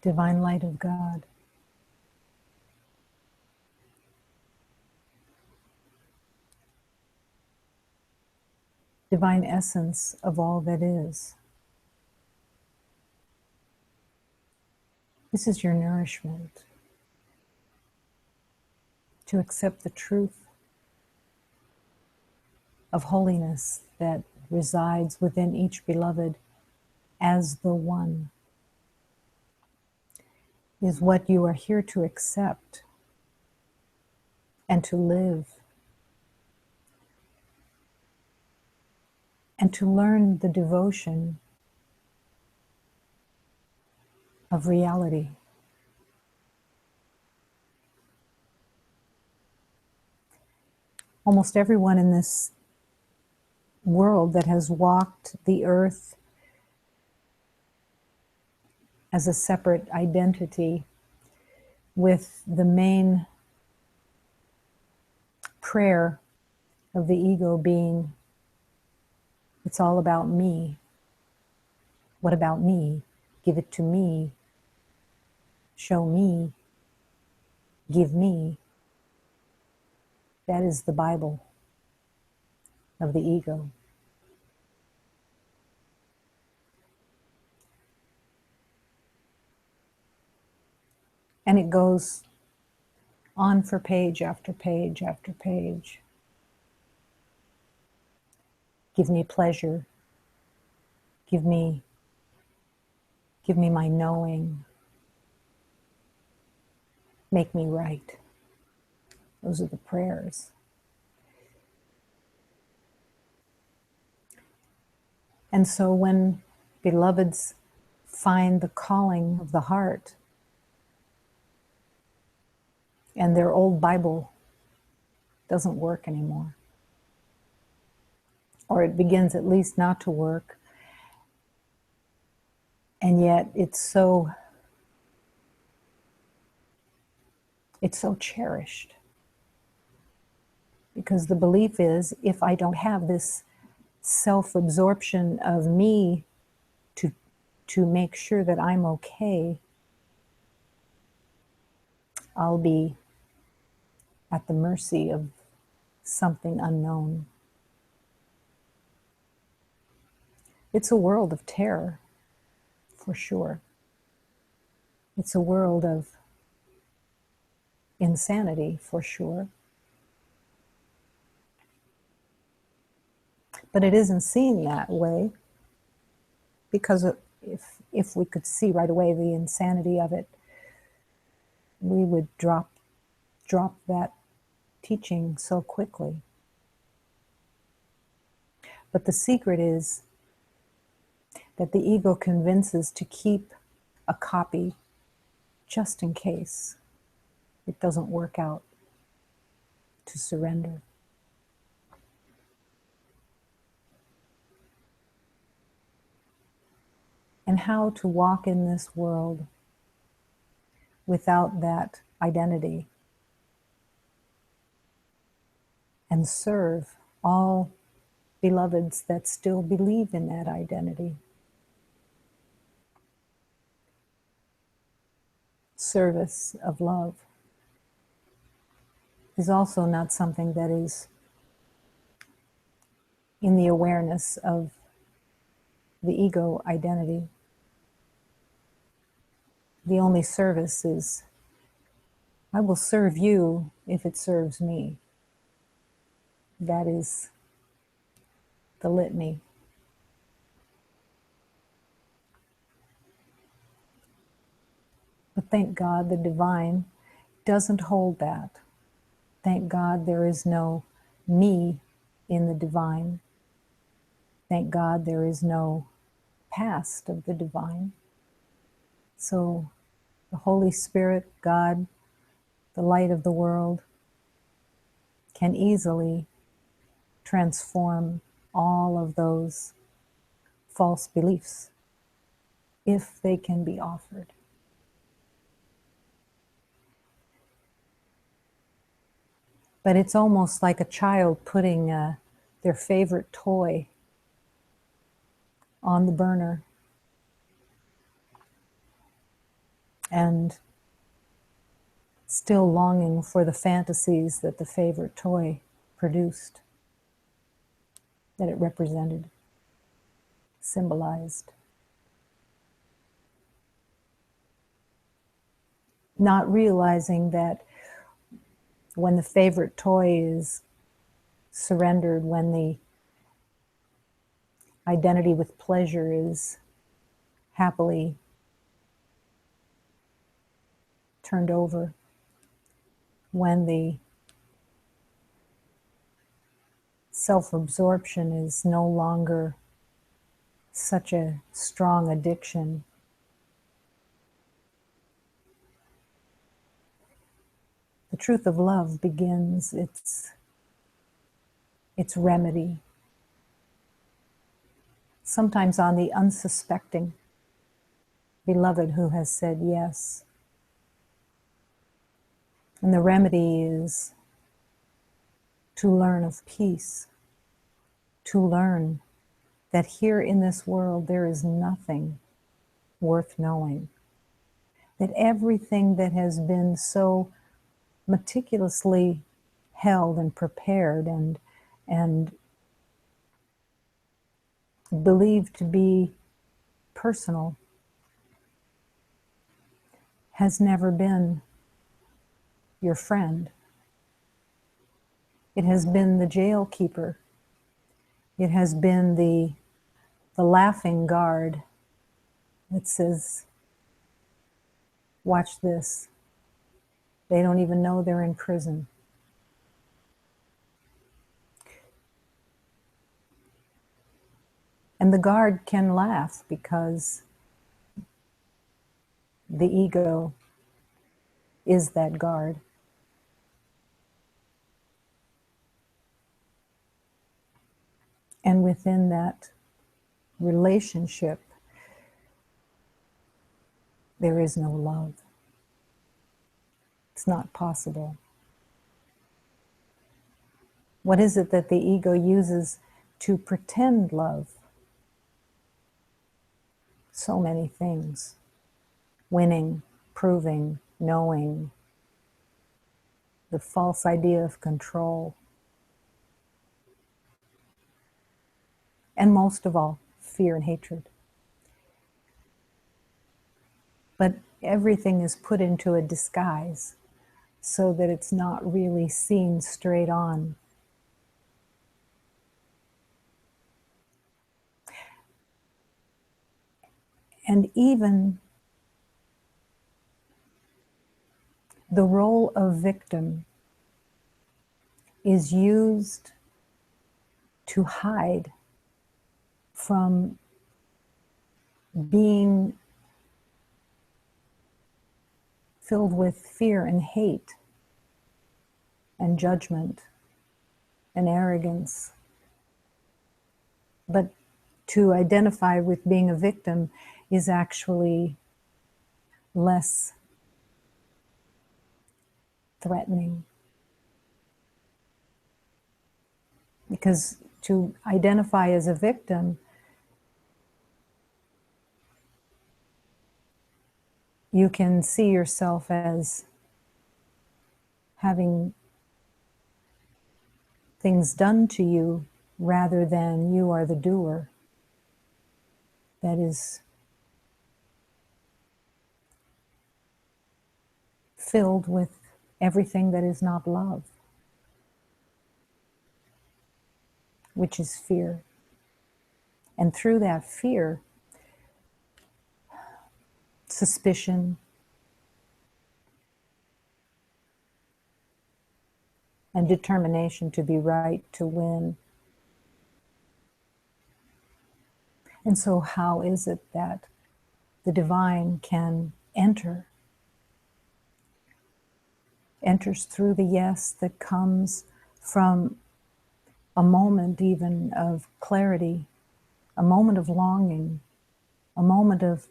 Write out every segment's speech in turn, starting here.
divine light of God. Divine essence of all that is. This is your nourishment. To accept the truth of holiness that resides within each beloved as the one is what you are here to accept and to live and to learn the devotion of reality. Almost everyone in this world that has walked the earth as a separate identity, with the main prayer of the ego being, it's all about me. What about me? Give it to me. Show me. Give me. That is the Bible of the ego. And it goes on for page after page after page. Give me pleasure. Give me my knowing. Make me right. Those are the prayers. And so when beloveds find the calling of the heart, and their old Bible doesn't work anymore, or it begins at least not to work, and yet it's so cherished, because the belief is, if I don't have this self-absorption of me to make sure that I'm okay, I'll be at the mercy of something unknown. It's a world of terror, for sure. It's a world of insanity, for sure. But it isn't seen that way, because if we could see right away the insanity of it, we would drop that teaching so quickly. But the secret is that the ego convinces to keep a copy just in case it doesn't work out, to surrender. And how to walk in this world without that identity and serve all beloveds that still believe in that identity. Service of love is also not something that is in the awareness of the ego identity. The only service is, I will serve you if it serves me. That is the litany. But thank God the divine doesn't hold that. Thank God there is no me in the divine. Thank God there is no past of the divine. So the Holy Spirit, God, the light of the world, can easily transform all of those false beliefs if they can be offered. But it's almost like a child putting their favorite toy on the burner. and still longing for the fantasies that the favorite toy produced, that it represented, symbolized. Not realizing that when the favorite toy is surrendered, when the identity with pleasure is happily turned over, when the self-absorption is no longer such a strong addiction, the truth of love begins its remedy, sometimes on the unsuspecting beloved who has said yes. And the remedy is to learn of peace, to learn that here in this world there is nothing worth knowing, that everything that has been so meticulously held and prepared and believed to be personal has never been your friend. It has been the jail keeper. It has been the laughing guard that says, watch this. They don't even know they're in prison. And the guard can laugh because the ego is that guard. And within that relationship, there is no love. It's not possible. What is it that the ego uses to pretend love? So many things. Winning, proving, knowing, the false idea of control. And most of all, fear and hatred. But everything is put into a disguise so that it's not really seen straight on. And even the role of victim is used to hide from being filled with fear and hate and judgment and arrogance. But to identify with being a victim is actually less threatening. Because to identify as a victim, you can see yourself as having things done to you rather than you are the doer. That is filled with everything that is not love, which is fear. And through that fear, suspicion, and determination to be right, to win. And so how is it that the divine can enters through the yes that comes from a moment even of clarity, a moment of longing, a moment of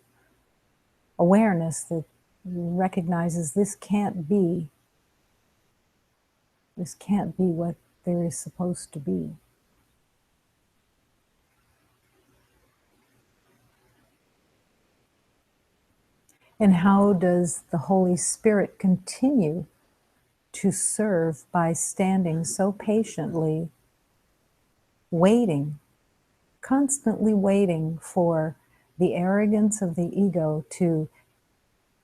awareness that recognizes this can't be what there is supposed to be. And how does the Holy Spirit continue to serve by standing so patiently, waiting, constantly waiting for the arrogance of the ego to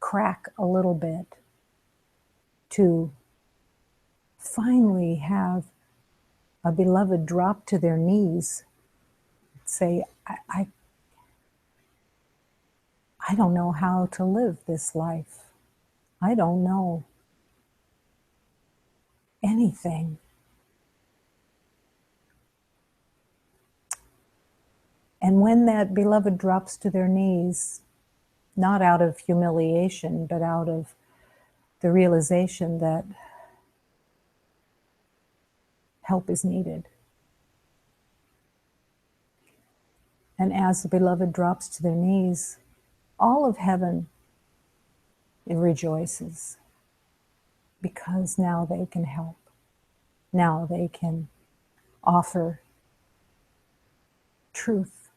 crack a little bit, to finally have a beloved drop to their knees, say, I don't know how to live this life. I don't know anything. And when that beloved drops to their knees, not out of humiliation, but out of the realization that help is needed. And as the beloved drops to their knees, all of heaven rejoices, because now they can help. Now they can offer truth,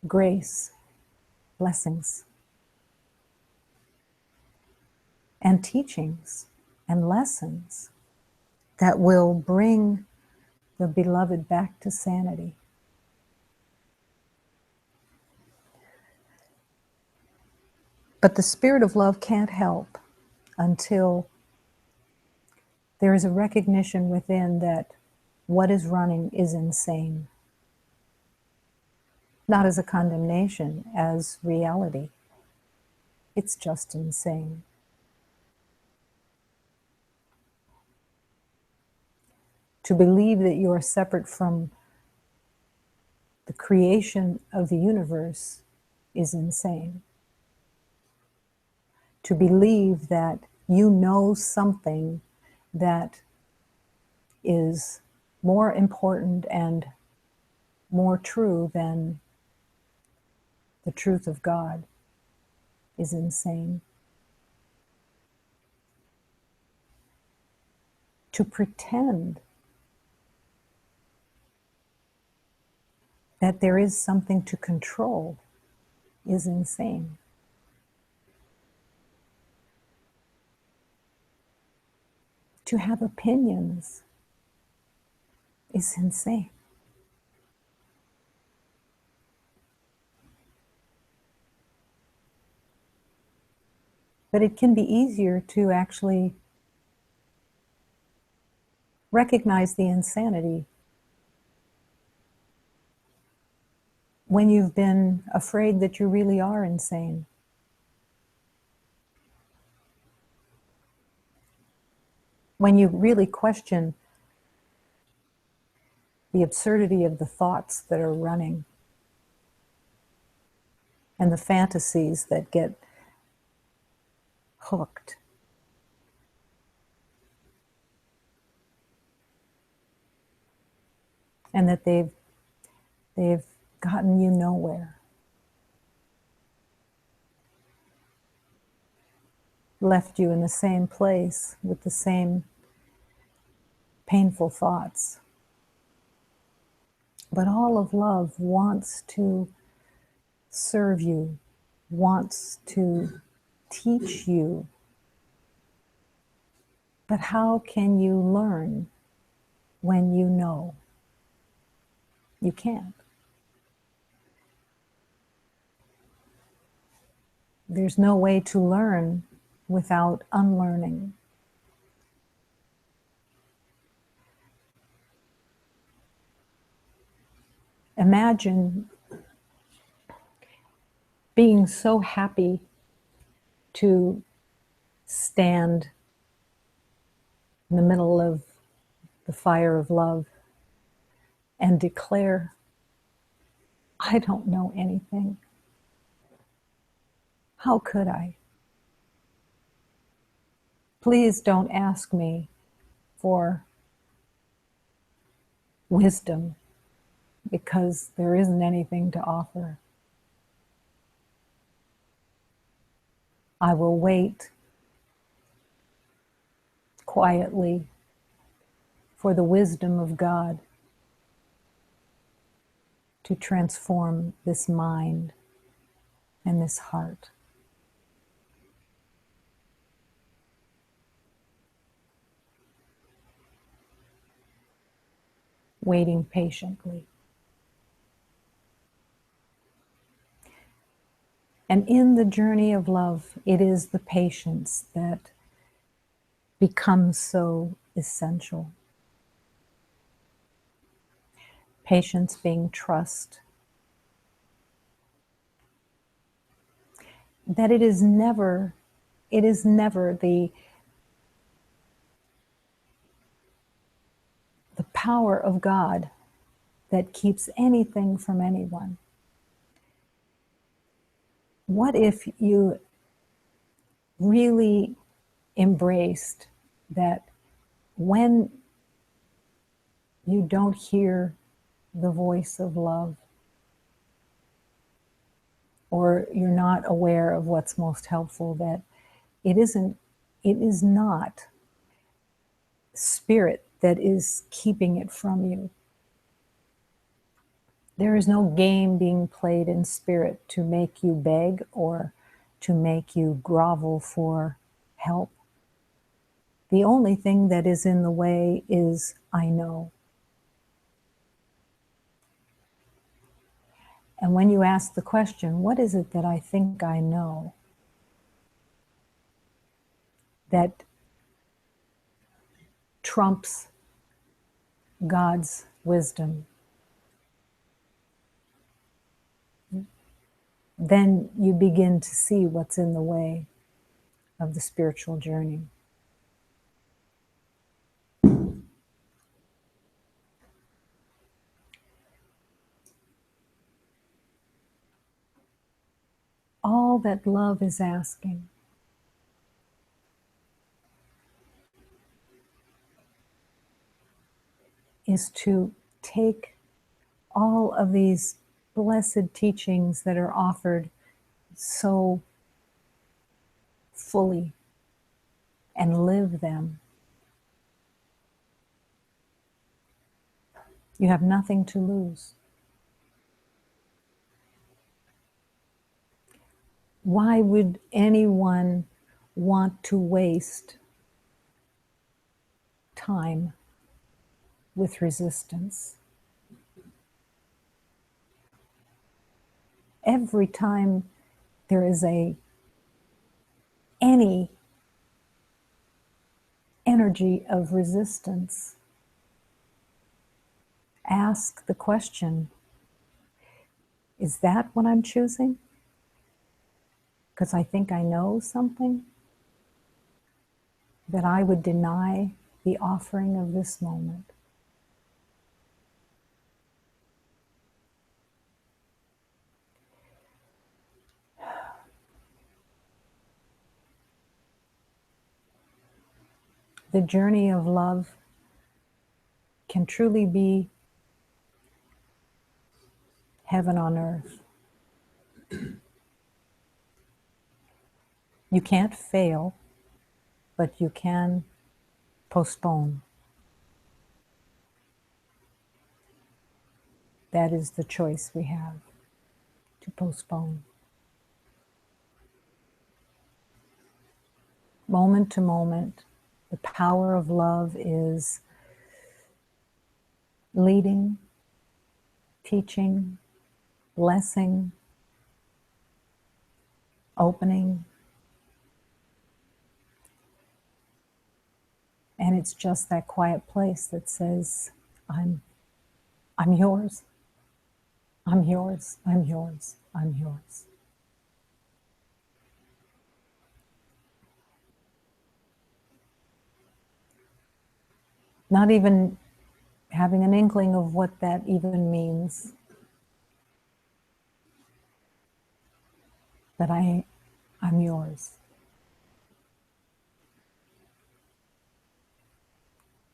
grace, blessings, and teachings and lessons that will bring the beloved back to sanity. But the spirit of love can't help until there is a recognition within that what is running is insane. Not as a condemnation, as reality. It's just insane. To believe that you are separate from the creation of the universe is insane. To believe that you know something that is more important and more true than the truth of God is insane. To pretend that there is something to control is insane. To have opinions is insane. But it can be easier to actually recognize the insanity when you've been afraid that you really are insane. When you really question the absurdity of the thoughts that are running and the fantasies that get hooked. And that they've gotten you nowhere. Left you in the same place with the same painful thoughts. But all of love wants to serve you, wants to teach you. But how can you learn when you know? You can't. There's no way to learn without unlearning. Imagine being so happy to stand in the middle of the fire of love and declare, I don't know anything. How could I? Please don't ask me for wisdom, because there isn't anything to offer. I will wait quietly for the wisdom of God to transform this mind and this heart. Waiting patiently. And in the journey of love, it is the patience that becomes so essential. Patience being trust. That it is never the power of God that keeps anything from anyone. What if you really embraced that when you don't hear the voice of love, or you're not aware of what's most helpful, that it is not spirit that is keeping it from you. There is no game being played in spirit to make you beg or to make you grovel for help. The only thing that is in the way is I know. And when you ask the question, what is it that I think I know that trumps God's wisdom? Then you begin to see what's in the way of the spiritual journey. All that love is asking is to take all of these blessed teachings that are offered so fully and live them. You have nothing to lose. Why would anyone want to waste time with resistance? Every time there is any energy of resistance, ask the question, is that what I'm choosing? Because I think I know something? That I would deny the offering of this moment? The journey of love can truly be heaven on earth. You can't fail, but you can postpone. That is the choice we have, to postpone. Moment to moment, the power of love is leading, teaching, blessing, opening. And it's just that quiet place that says, I'm yours. I'm yours. I'm yours. I'm yours. Not even having an inkling of what that even means. That I'm yours.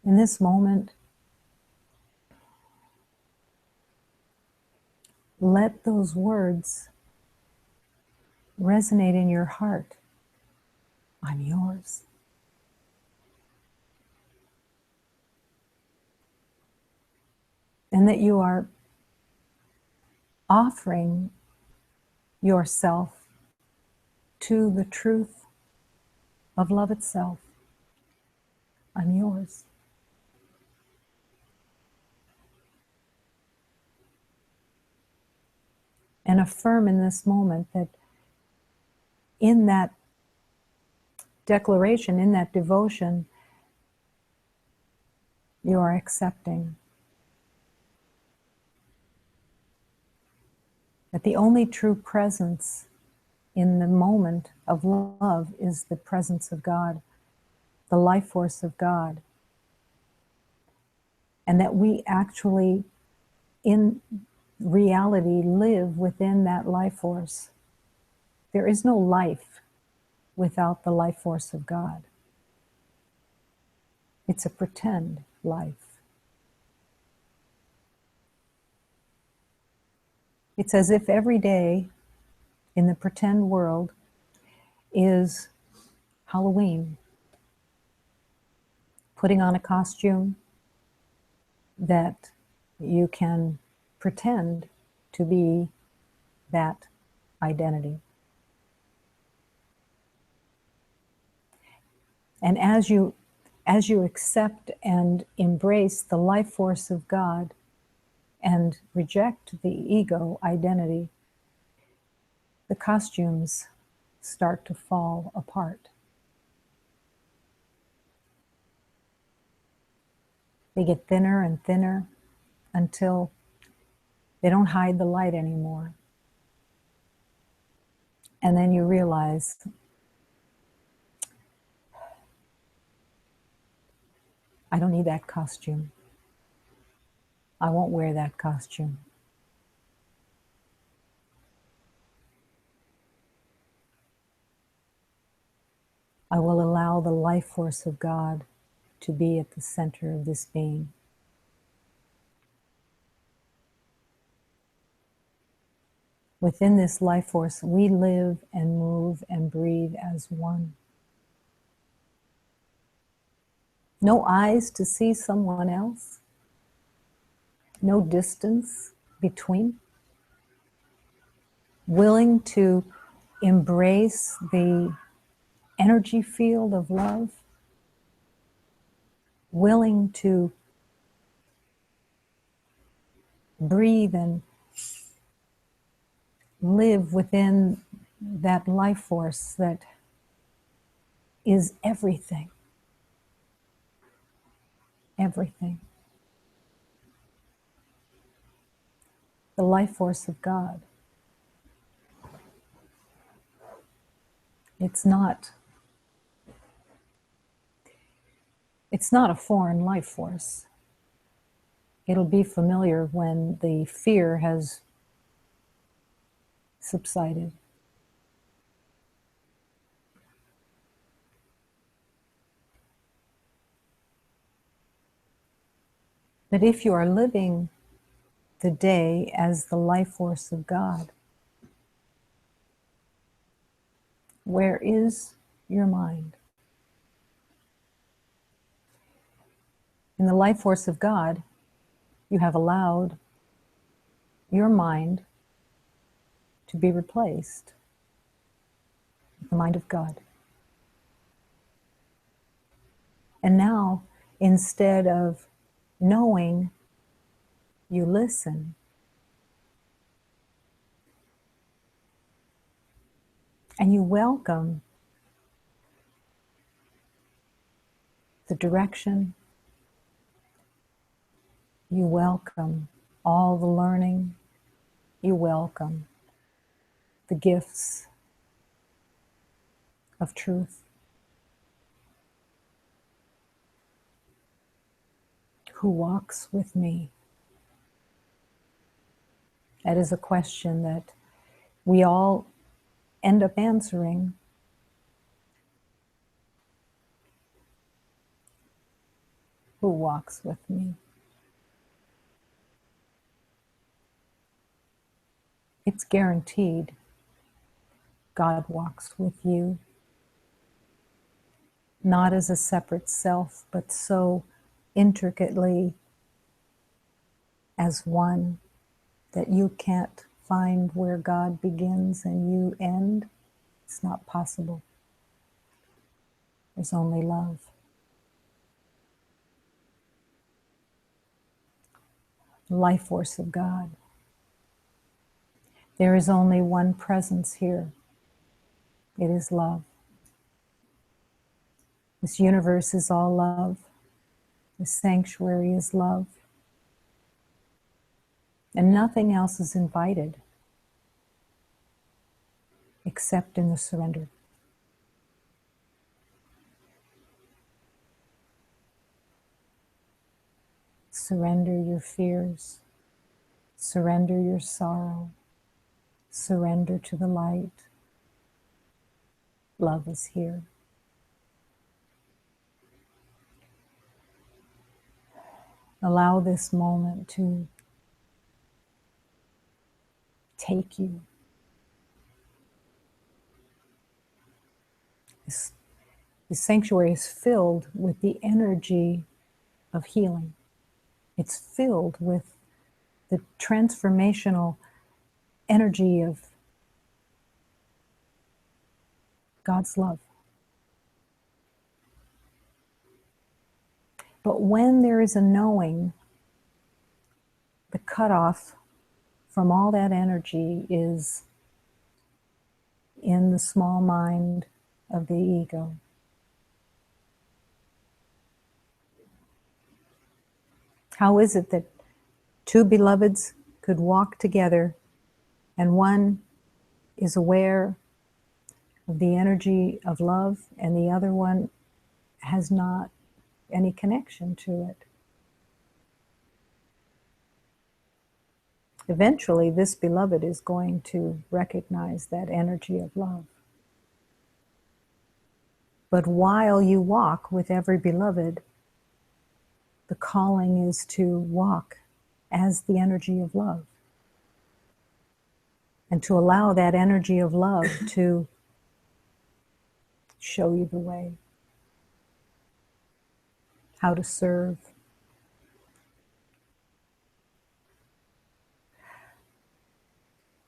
In this moment, let those words resonate in your heart. I'm yours. And that you are offering yourself to the truth of love itself. I'm yours. And affirm in this moment that in that declaration, in that devotion, you are accepting that the only true presence in the moment of love is the presence of God, the life force of God. And that we actually, in reality, live within that life force. There is no life without the life force of God. It's a pretend life. It's as if every day in the pretend world is Halloween, putting on a costume that you can pretend to be that identity. And as you accept and embrace the life force of God and reject the ego identity, the costumes start to fall apart. They get thinner and thinner until they don't hide the light anymore. And then you realize, I don't need that costume. I won't wear that costume. I will allow the life force of God to be at the center of this being. Within this life force, we live and move and breathe as one. No eyes to see someone else. No distance between. Willing to embrace the energy field of love. Willing to breathe and live within that life force that is everything. Everything. The life force of God. It's not a foreign life force. It'll be familiar when the fear has subsided. But if you are living the day as the life force of God, where is your mind? In the life force of God, you have allowed your mind to be replaced with the mind of God. And now, instead of knowing, you listen. And you welcome the direction. You welcome all the learning. You welcome the gifts of truth. Who walks with me? That is a question that we all end up answering. Who walks with me? It's guaranteed. God walks with you. Not as a separate self, but so intricately as one that you can't find where God begins and you end. It's not possible. There's only love. The life force of God. There is only one presence here. It is love. This universe is all love. This sanctuary is love. And nothing else is invited except in the surrender. Surrender your fears. Surrender your sorrow. Surrender to the light. Love is here. Allow this moment to take you. This sanctuary is filled with the energy of healing. It's filled with the transformational energy of God's love. But when there is a knowing, the cutoff from all that energy is in the small mind of the ego. How is it that two beloveds could walk together and one is aware of the energy of love and the other one has not any connection to it? Eventually, this beloved is going to recognize that energy of love. But while you walk with every beloved, the calling is to walk as the energy of love. And to allow that energy of love to show you the way. How to serve.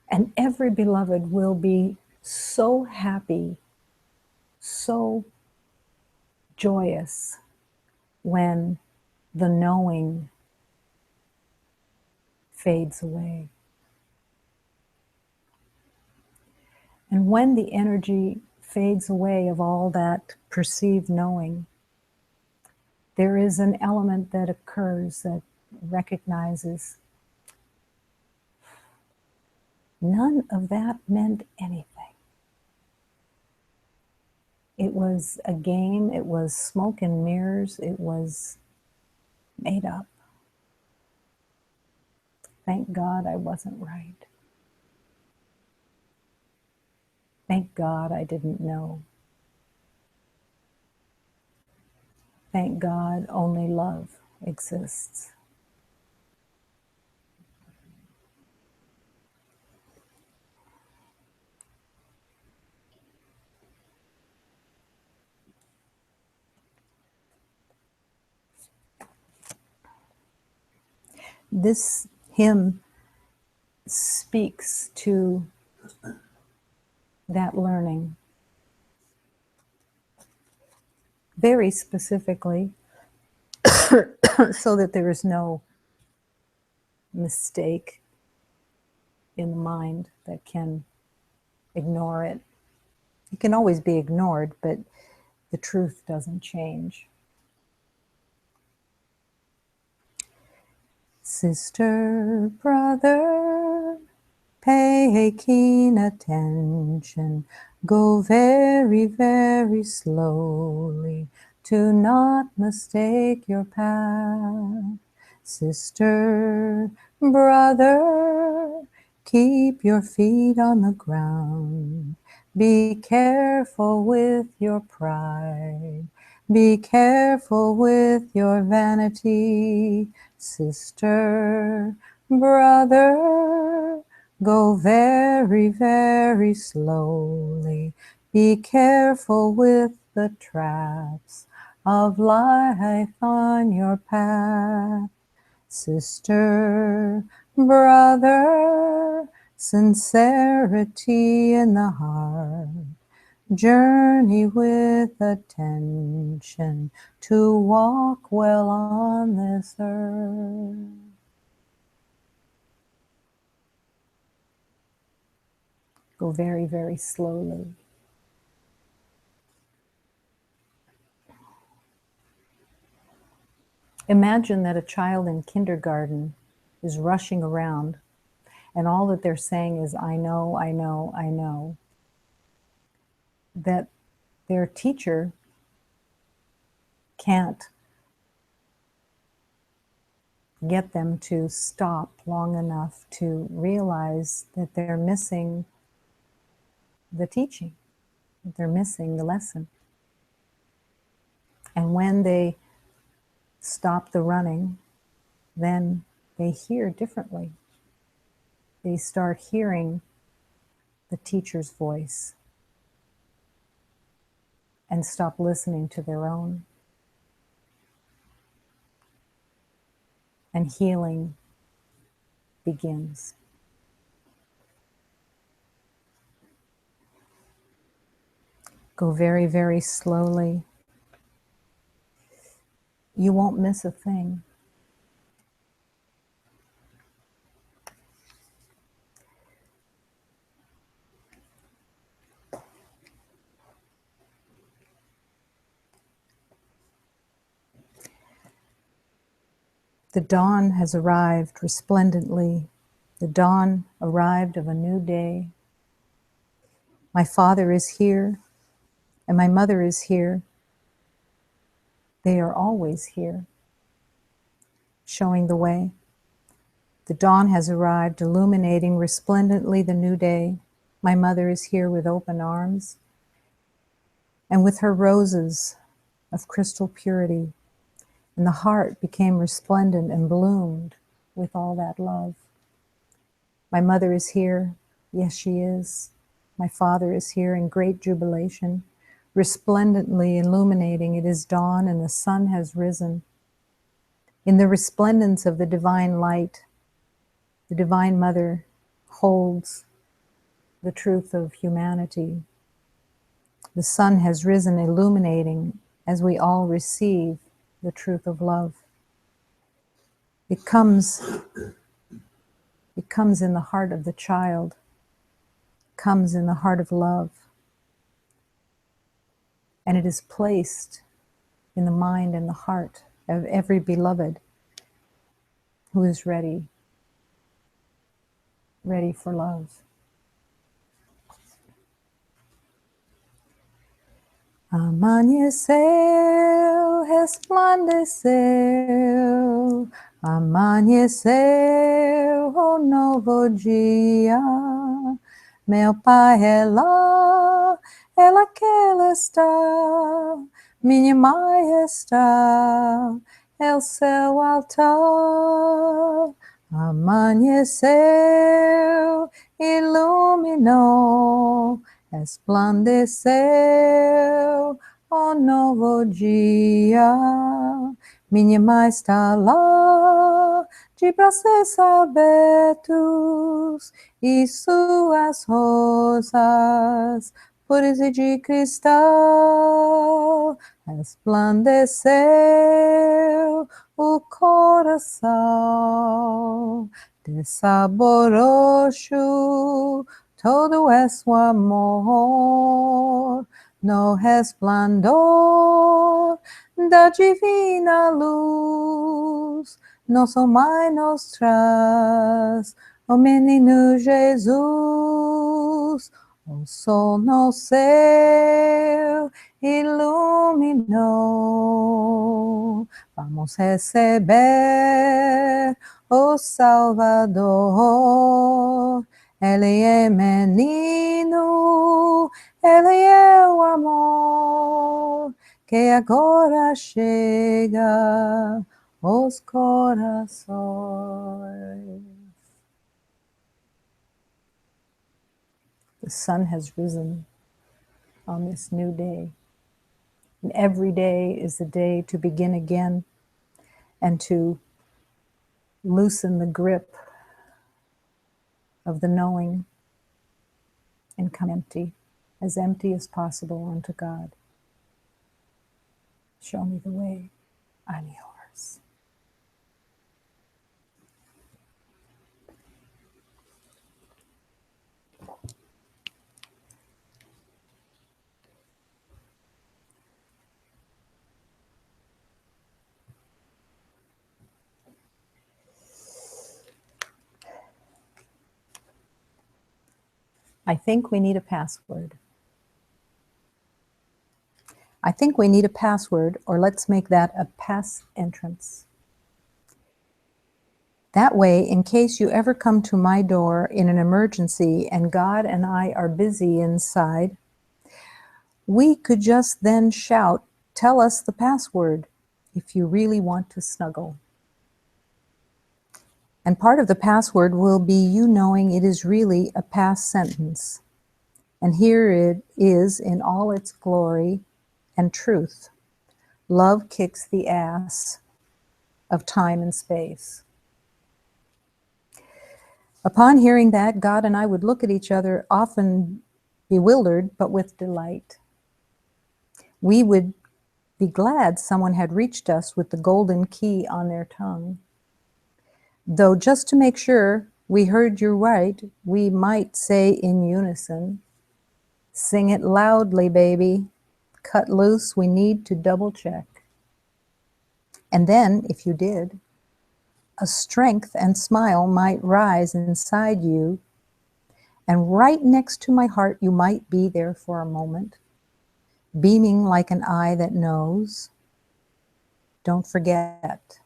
And every beloved will be so happy, so joyous when the knowing fades away. And when the energy fades away of all that perceived knowing, there is an element that occurs that recognizes none of that meant anything. It was a game, it was smoke and mirrors, it was made up. Thank God I wasn't right. Thank God I didn't know. Thank God only love exists. This hymn speaks to that learning very specifically so that there is no mistake in the mind that can ignore it. It can always be ignored, but the truth doesn't change. Sister, brother, pay keen attention. Go very, very slowly to not mistake your path. Sister, brother, keep your feet on the ground. Be careful with your pride. Be careful with your vanity. Sister, brother, go very, very slowly. Be careful with the traps of life on your path. Sister, brother, sincerity in the heart Journey with attention to walk well on this earth. Go very, very slowly. Imagine that a child in kindergarten is rushing around and all that they're saying is, I know, I know, I know. That their teacher can't get them to stop long enough to realize that they're missing the teaching, that they're missing the lesson. And when they stop the running, then they hear differently. They start hearing the teacher's voice and stop listening to their own. And healing begins. Go very, very slowly. You won't miss a thing. The dawn has arrived resplendently. The dawn arrived of a new day. My Father is here, and my mother is here. They are always here, showing the way. The dawn has arrived, illuminating resplendently the new day. My mother is here with open arms, and with her roses of crystal purity, and the heart became resplendent and bloomed with all that love. My mother is here. Yes, she is. My Father is here in great jubilation, resplendently illuminating. It is dawn and the sun has risen. In the resplendence of the divine light, the Divine Mother holds the truth of humanity. The sun has risen, illuminating as we all receive the truth of love. It comes in the heart of the child, comes in the heart of love, and it is placed in the mind and the heart of every beloved who is ready for love. Amanheceu, resplandeceu, amanheceu o novo dia. Meu Pai é lá, ela que ela está, minha mãe está, é o seu altar. Amanheceu, iluminou, resplandeceu o novo dia. Minha mãe está lá, de braços abertos, e suas rosas puras e de cristal. Resplandeceu o coração de sabor roxo, todo é seu amor, no resplandor da divina luz. Nossa Mãe nos traz o menino Jesus. O sol no céu iluminou. Vamos receber o Salvador. Ele é menino, ele é o amor que agora chega aos corações. The sun has risen on this new day. And every day is the day to begin again and to loosen the grip of the knowing and come empty. as empty as possible unto God. Show me the way. I'm yours. I think we need a password. I think we need a password, or let's make that a pass entrance. That way, in case you ever come to my door in an emergency and God and I are busy inside, we could just then shout, "Tell us the password," if you really want to snuggle. And part of the password will be you knowing it is really a past sentence. And here it is in all its glory and truth. Love kicks the ass of time and space. Upon hearing that, God and I would look at each other, often bewildered, but with delight. We would be glad someone had reached us with the golden key on their tongue. Though just to make sure we heard you right, we might say in unison, "Sing it loudly, baby. Cut loose, we need to double check." And then, if you did, a strength and smile might rise inside you, and right next to my heart you might be there for a moment, beaming like an eye that knows. Don't forget.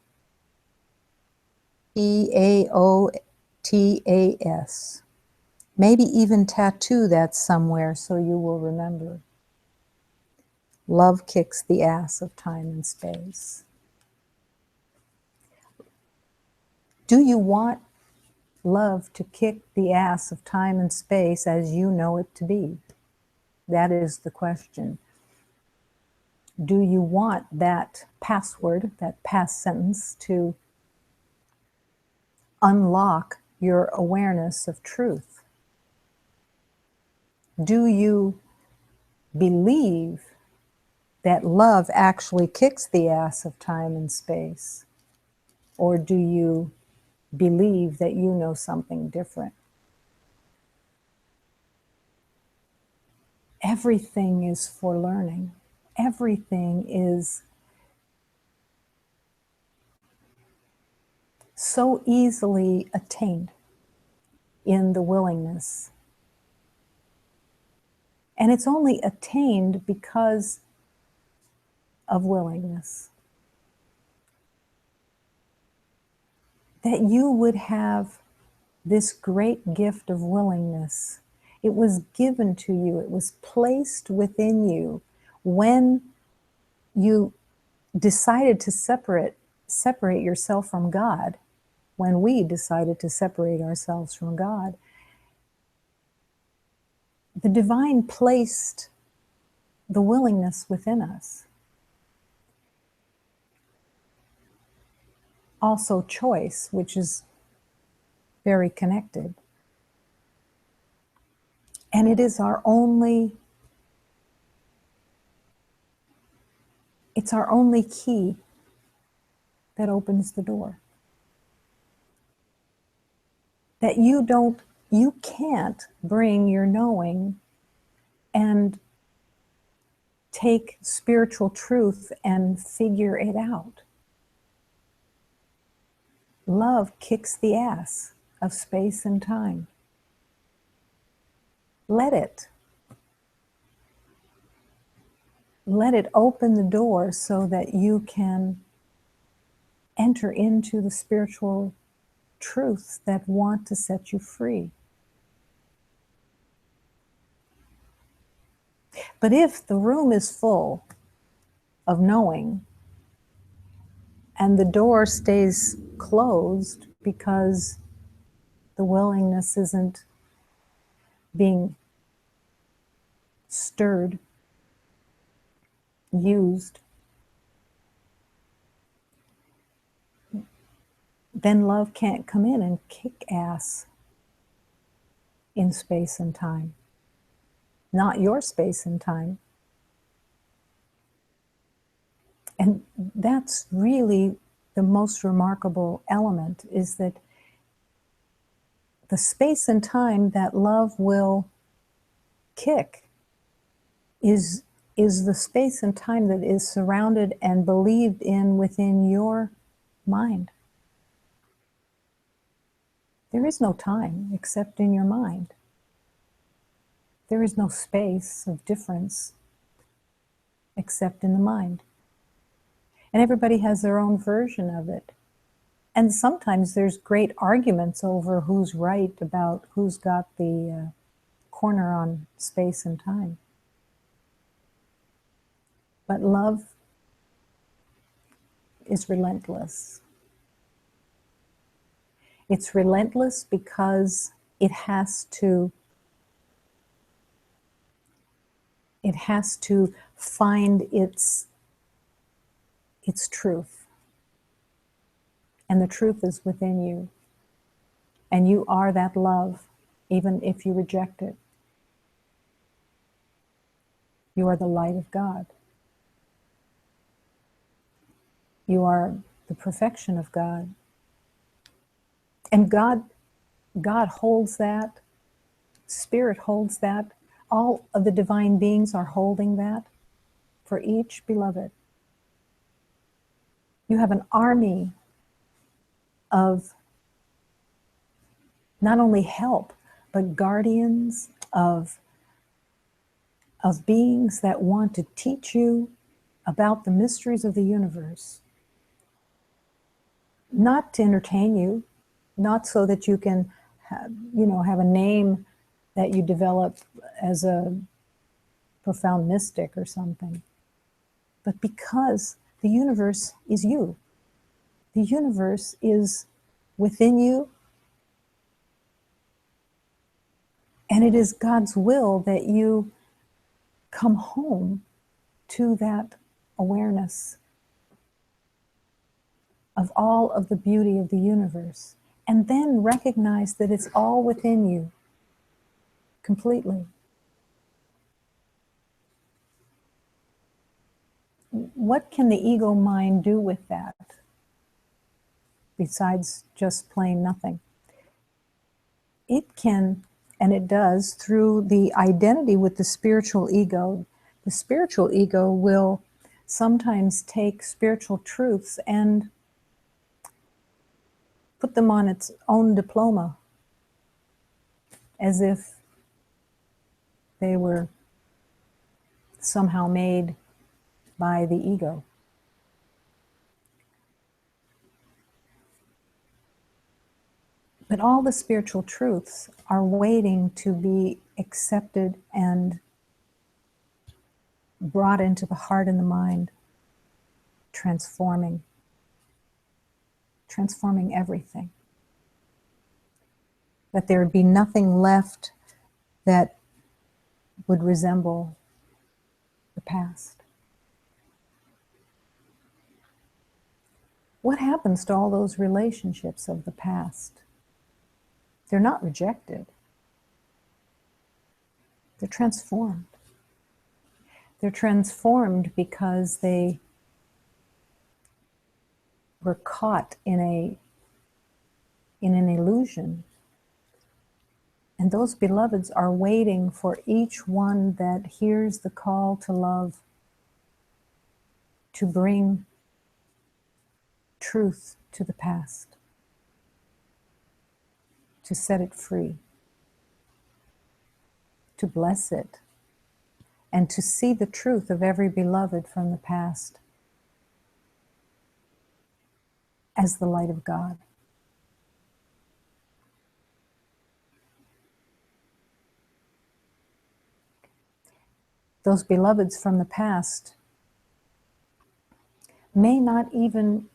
EAOTAS. Maybe even tattoo that somewhere so you will remember. Love kicks the ass of time and space. Do you want love to kick the ass of time and space as you know it to be? That is the question. Do you want that password, that past sentence, to unlock your awareness of truth? Do you believe that love actually kicks the ass of time and space? Or do you believe that you know something different? Everything is for learning. Everything is so easily attained in the willingness. And it's only attained because of willingness. That you would have this great gift of willingness. It was given to you. It was placed within you when you decided to separate yourself from God, when we decided to separate ourselves from God. The divine placed the willingness within us. Also choice, which is very connected. And it is it's our only key that opens the door. That you can't bring your knowing and take spiritual truth and figure it out. Love kicks the ass of space and time. Let it. Let it open the door so that you can enter into the spiritual truths that want to set you free. But if the room is full of knowing and the door stays closed because the willingness isn't being stirred, used, then love can't come in and kick ass in space and time. not your space and time. And that's really the most remarkable element, is that the space and time that love will kick is the space and time that is surrounded and believed in within your mind. There is no time except in your mind. There is no space of difference except in the mind. And everybody has their own version of it. And sometimes there's great arguments over who's right about who's got the corner on space and time. But love is relentless. It's relentless because it has to find its truth. And the truth is within you. And you are that love, even if you reject it. You are the light of God. You are the perfection of God. And God holds that. Spirit holds that. All of the divine beings are holding that for each beloved. You have an army of not only help, but guardians of beings that want to teach you about the mysteries of the universe. Not to entertain you, not so that you can have a name that you develop as a profound mystic or something, but because the universe is you. The universe is within you, and it is God's will that you come home to that awareness of all of the beauty of the universe, and then recognize that it's all within you completely. What can the ego mind do with that besides just plain nothing? It can, and it does, through the identity with the spiritual ego. The spiritual ego will sometimes take spiritual truths and put them on its own diploma, as if they were somehow made by the ego. But all the spiritual truths are waiting to be accepted and brought into the heart and the mind, transforming everything. That there would be nothing left that would resemble the past. What happens to all those relationships of the past? They're not rejected. They're transformed. They're transformed because they were caught in an illusion. And those beloveds are waiting for each one that hears the call to love to bring truth to the past, to set it free, to bless it, and to see the truth of every beloved from the past as the light of God. Those beloveds from the past may not even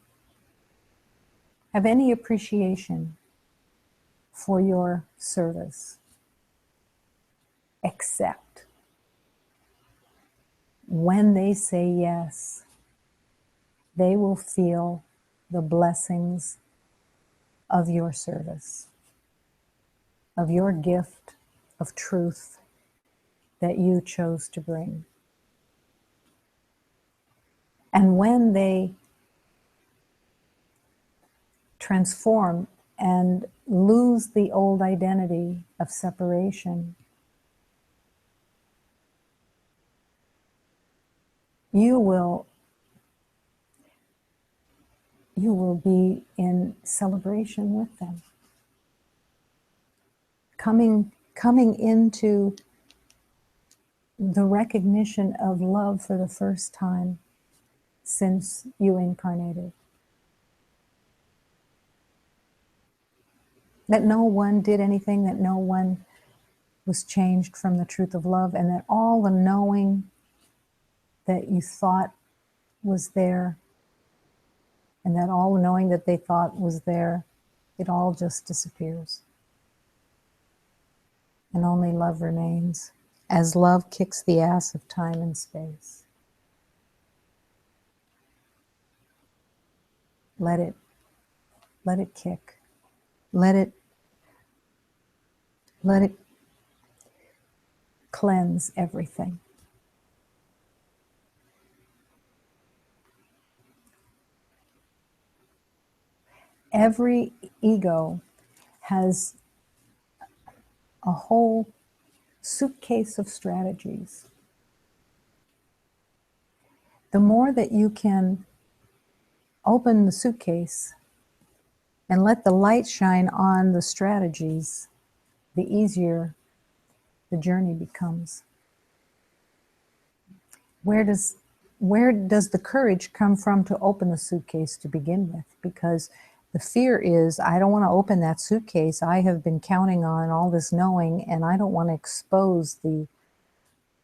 have any appreciation for your service, except when they say yes, they will feel the blessings of your service, of your gift of truth, that you chose to bring. And when they transform and lose the old identity of separation, you will be in celebration with them. Coming into the recognition of love for the first time since you incarnated. That no one did anything, that no one was changed from the truth of love, and that all the knowing that you thought was there, and that all the knowing that they thought was there, it all just disappears. And only love remains, as love kicks the ass of time and space. Let it kick. Let it cleanse everything. Every ego has a whole suitcase of strategies. The more that you can open the suitcase and let the light shine on the strategies, the easier the journey becomes. Where does the courage come from to open the suitcase to begin with? Because the fear is, I don't want to open that suitcase. I have been counting on all this knowing, and I don't want to expose that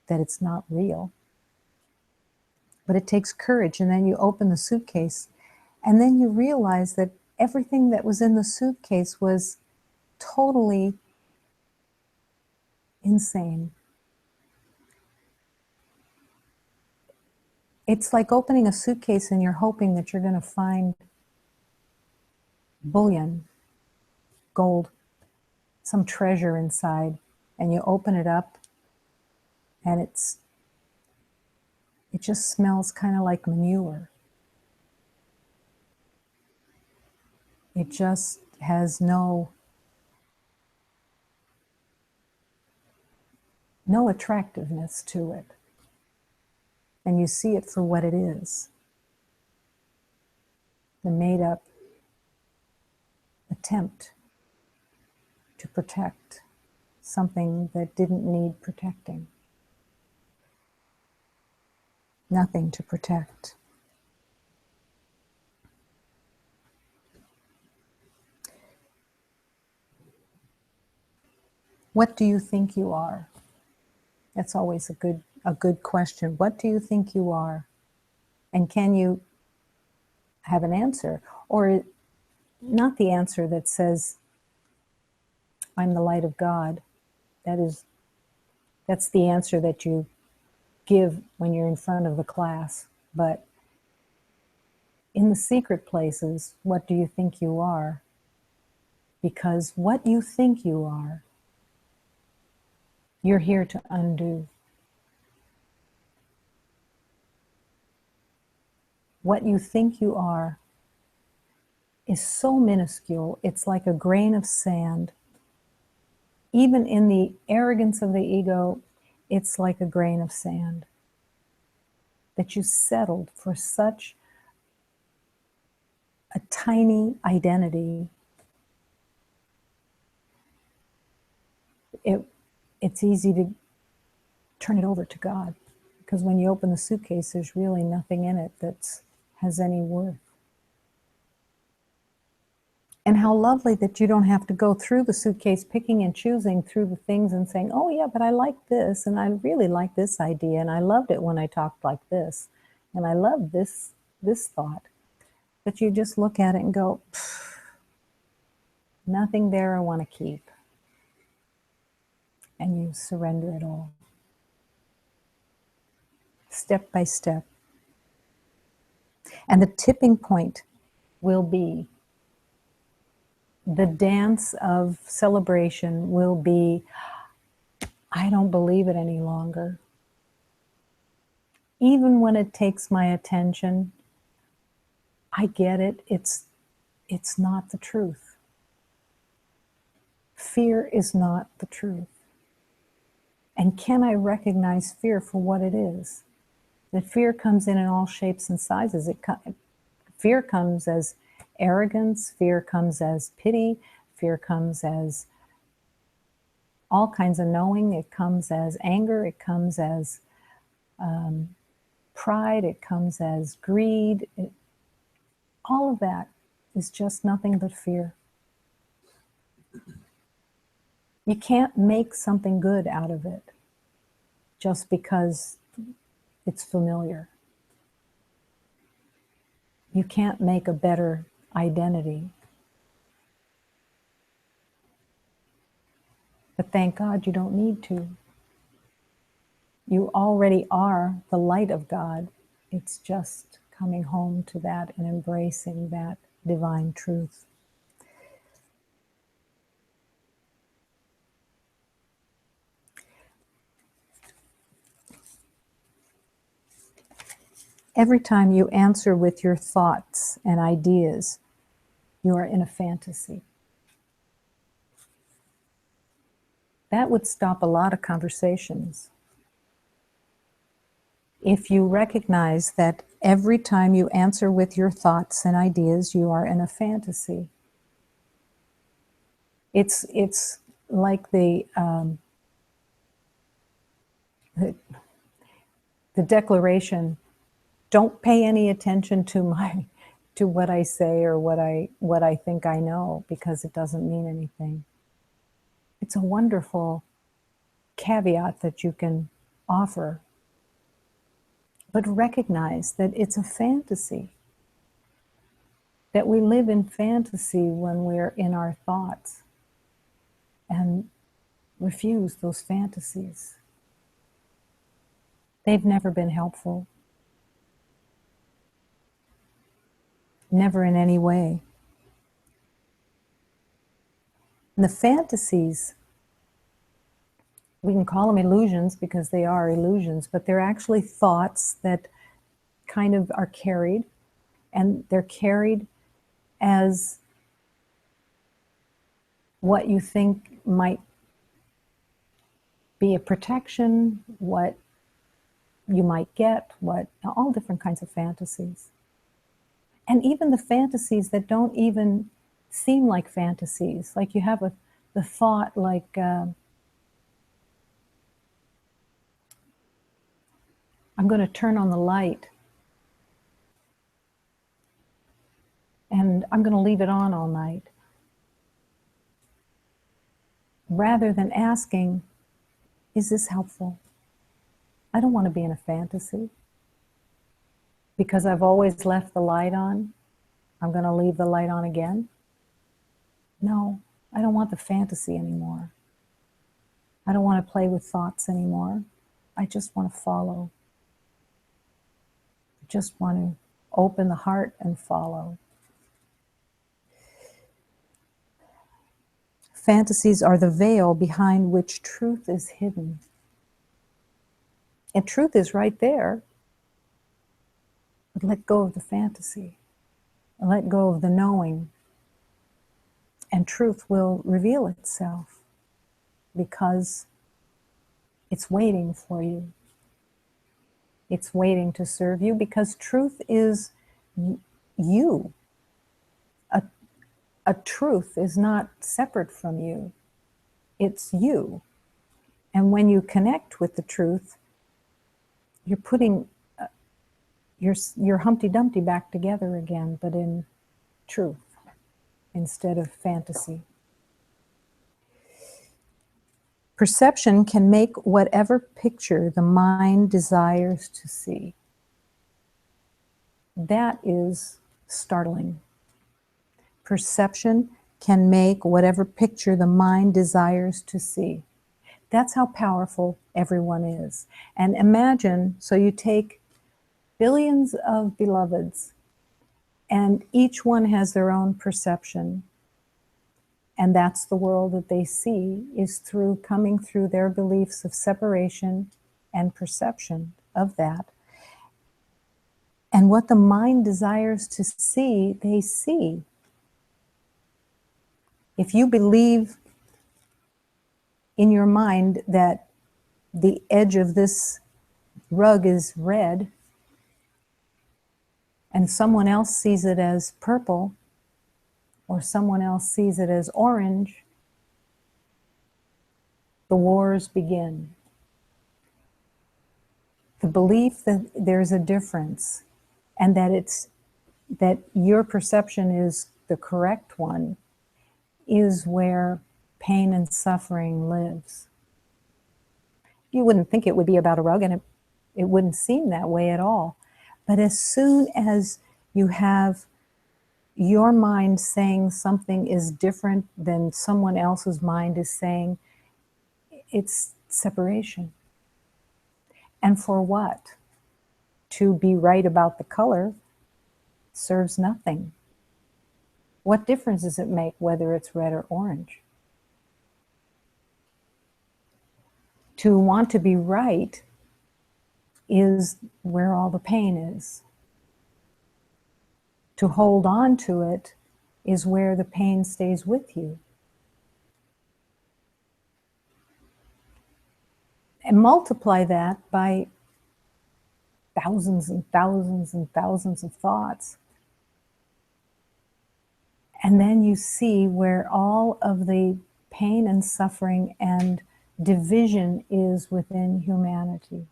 it's not real. But it takes courage, and then you open the suitcase, and then you realize that everything that was in the suitcase was totally insane. It's like opening a suitcase and you're hoping that you're going to find bullion, gold, some treasure inside, and you open it up and it just smells kind of like manure. It just has no attractiveness to it. And you see it for what it is. The made-up attempt to protect something that didn't need protecting. Nothing to protect. What do you think you are? That's always a good question. What do you think you are? And can you have an answer? Or not the answer that says, I'm the light of God. That's the answer that you give when you're in front of the class. But in the secret places, what do you think you are? Because what you think you are, you're here to undo. What you think you are is so minuscule, it's like a grain of sand. Even in the arrogance of the ego, it's like a grain of sand. That you settled for such a tiny identity. It's easy to turn it over to God, because when you open the suitcase, there's really nothing in it that has any worth. And how lovely that you don't have to go through the suitcase picking and choosing through the things and saying, oh yeah, but I like this, and I really like this idea, and I loved it when I talked like this, and I love this thought. But you just look at it and go, nothing there I want to keep. And you surrender it all. Step by step. And the tipping point will be, the dance of celebration will be, I don't believe it any longer. Even when it takes my attention, I get it. It's not the truth. Fear is not the truth. And can I recognize fear for what it is? That fear comes in all shapes and sizes. Fear comes as arrogance. Fear comes as pity. Fear comes as all kinds of knowing. It comes as anger. It comes as pride. It comes as greed. All of that is just nothing but fear. You can't make something good out of it just because it's familiar. You can't make a better identity. But thank God you don't need to. You already are the light of God. It's just coming home to that and embracing that divine truth. Every time you answer with your thoughts and ideas, you are in a fantasy. That would stop a lot of conversations. If you recognize that every time you answer with your thoughts and ideas, you are in a fantasy. It's like the declaration, don't pay any attention to what I say or what I think I know, because it doesn't mean anything. It's a wonderful caveat that you can offer, but recognize that it's a fantasy, that we live in fantasy when we're in our thoughts, and refuse those fantasies. They've never been helpful. Never in any way. And the fantasies, we can call them illusions because they are illusions, but they're actually thoughts that kind of are carried, and they're carried as what you think might be a protection, what you might get, all different kinds of fantasies. And even the fantasies that don't even seem like fantasies, like you have the thought like, I'm going to turn on the light and I'm going to leave it on all night. Rather than asking, is this helpful? I don't want to be in a fantasy. Because I've always left the light on, I'm going to leave the light on again? No, I don't want the fantasy anymore. I don't want to play with thoughts anymore. I just want to follow. I just want to open the heart and follow. Fantasies are the veil behind which truth is hidden. And truth is right there. But let go of the fantasy. Let go of the knowing. And truth will reveal itself because it's waiting for you. It's waiting to serve you because truth is you. A truth is not separate from you. It's you. And when you connect with the truth, you're putting your Humpty Dumpty back together again, but in truth instead of fantasy. Perception can make whatever picture the mind desires to see. That is startling. Perception can make whatever picture the mind desires to see. That's how powerful everyone is. And imagine, so you take billions of beloveds, and each one has their own perception. And that's the world that they see, is through coming through their beliefs of separation and perception of that. And what the mind desires to see, they see. If you believe in your mind that the edge of this rug is red and someone else sees it as purple, or someone else sees it as orange, the wars begin. The belief that there's a difference and that your perception is the correct one is where pain and suffering lives. You wouldn't think it would be about a rug, and it wouldn't seem that way at all. But as soon as you have your mind saying something is different than someone else's mind is saying, it's separation. And for what? To be right about the color serves nothing. What difference does it make whether it's red or orange? To want to be right is where all the pain is. To hold on to it is where the pain stays with you. And multiply that by thousands and thousands and thousands of thoughts. And then you see where all of the pain and suffering and division is within humanity.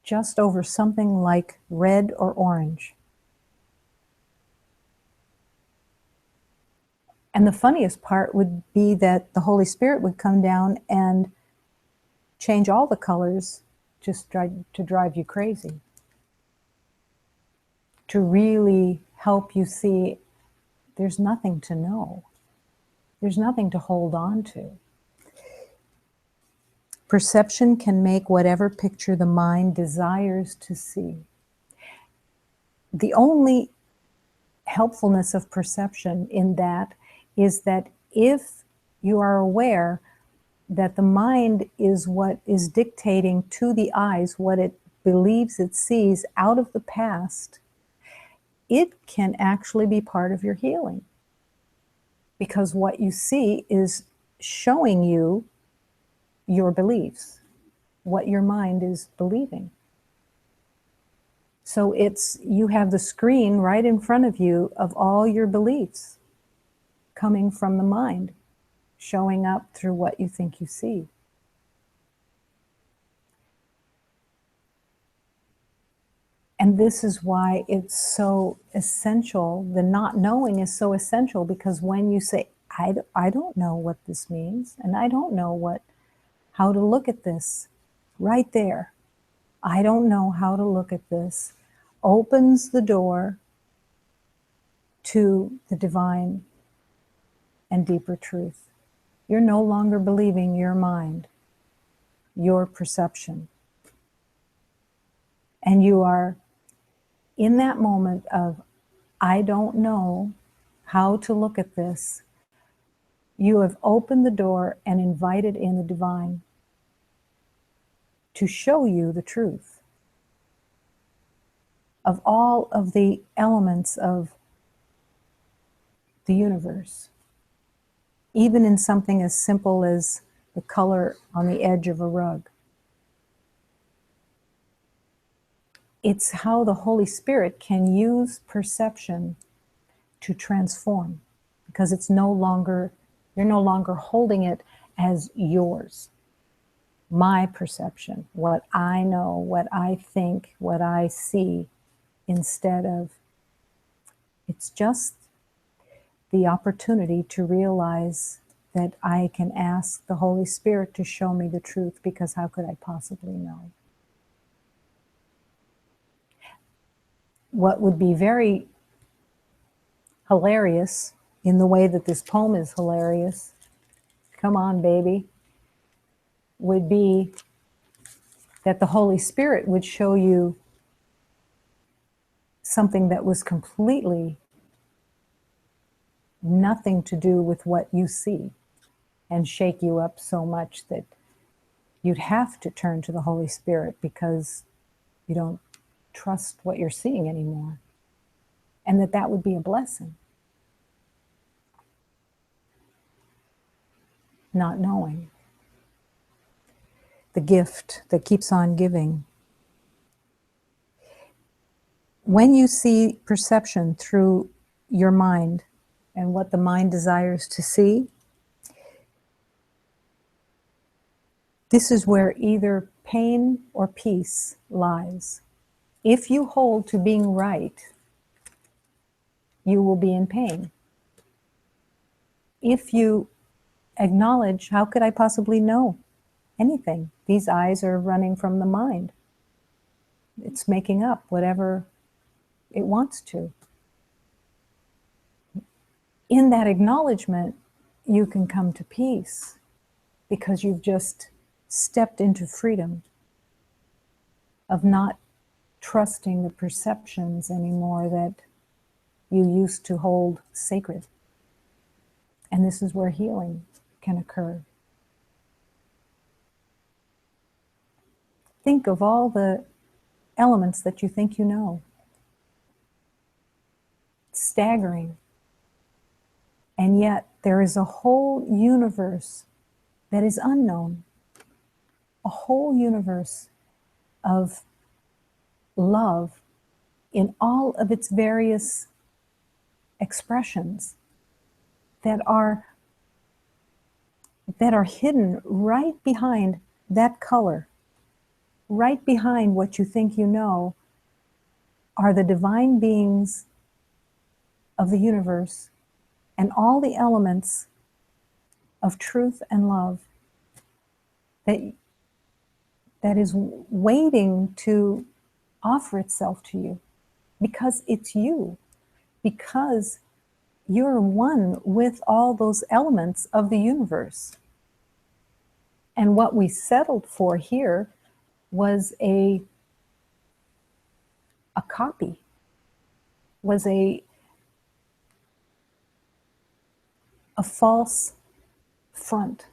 Just over something like red or orange. And the funniest part would be that the Holy Spirit would come down and change all the colors just to drive you crazy. To really help you see there's nothing to know. There's nothing to hold on to. Perception can make whatever picture the mind desires to see. The only helpfulness of perception in that is that if you are aware that the mind is what is dictating to the eyes what it believes it sees out of the past, it can actually be part of your healing. Because what you see is showing you your beliefs, what your mind is believing. So you have the screen right in front of you of all your beliefs coming from the mind, showing up through what you think you see. And this is why it's so essential. The not knowing is so essential, because when you say, I don't know what this means, and I don't know how to look at this, right there, I don't know how to look at this, opens the door to the divine and deeper truth. You're no longer believing your mind, your perception. And you are in that moment of, I don't know how to look at this. You have opened the door and invited in the divine to show you the truth of all of the elements of the universe. Even in something as simple as the color on the edge of a rug. It's how the Holy Spirit can use perception to transform, because you're no longer holding it as yours. My perception, what I know, what I think, what I see, instead of, it's just the opportunity to realize that I can ask the Holy Spirit to show me the truth, because how could I possibly know? What would be very hilarious, in the way that this poem is hilarious, come on baby, would be that the Holy Spirit would show you something that was completely nothing to do with what you see and shake you up so much that you'd have to turn to the Holy Spirit because you don't trust what you're seeing anymore. And that would be a blessing. Not knowing. The gift that keeps on giving. When you see perception through your mind and what the mind desires to see, this is where either pain or peace lies. If you hold to being right, you will be in pain. If you acknowledge, how could I possibly know anything? These eyes are running from the mind. It's making up whatever it wants to. In that acknowledgement, you can come to peace because you've just stepped into freedom of not trusting the perceptions anymore that you used to hold sacred. And this is where healing can occur. Think of all the elements that you think you know. It's staggering. And yet there is a whole universe that is unknown. A whole universe of love in all of its various expressions that are hidden right behind that color, right behind what you think you know, are the divine beings of the universe and all the elements of truth and love that is waiting to offer itself to you because it's you, because you're one with all those elements of the universe. And what we settled for here was a copy, was a false front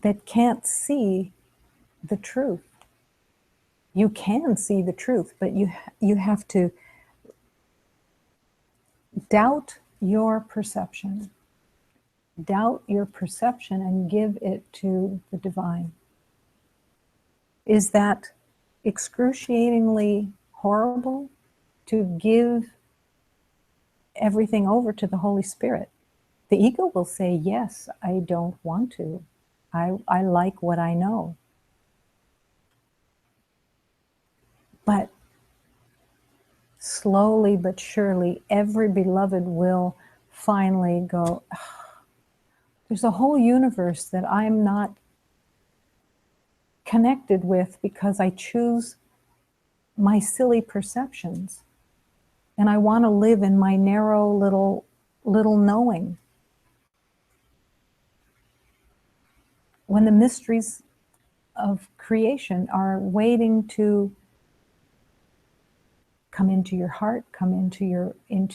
that can't see the truth. You can see the truth, but you have to doubt your perception. Doubt your perception and give it to the divine. Is that excruciatingly horrible? To give everything over to the Holy Spirit? The ego will say, yes, I don't want to. I like what I know. But slowly but surely, every beloved will finally go, there's a whole universe that I'm not connected with because I choose my silly perceptions. And I want to live in my narrow little knowing. When the mysteries of creation are waiting to come into your heart, come into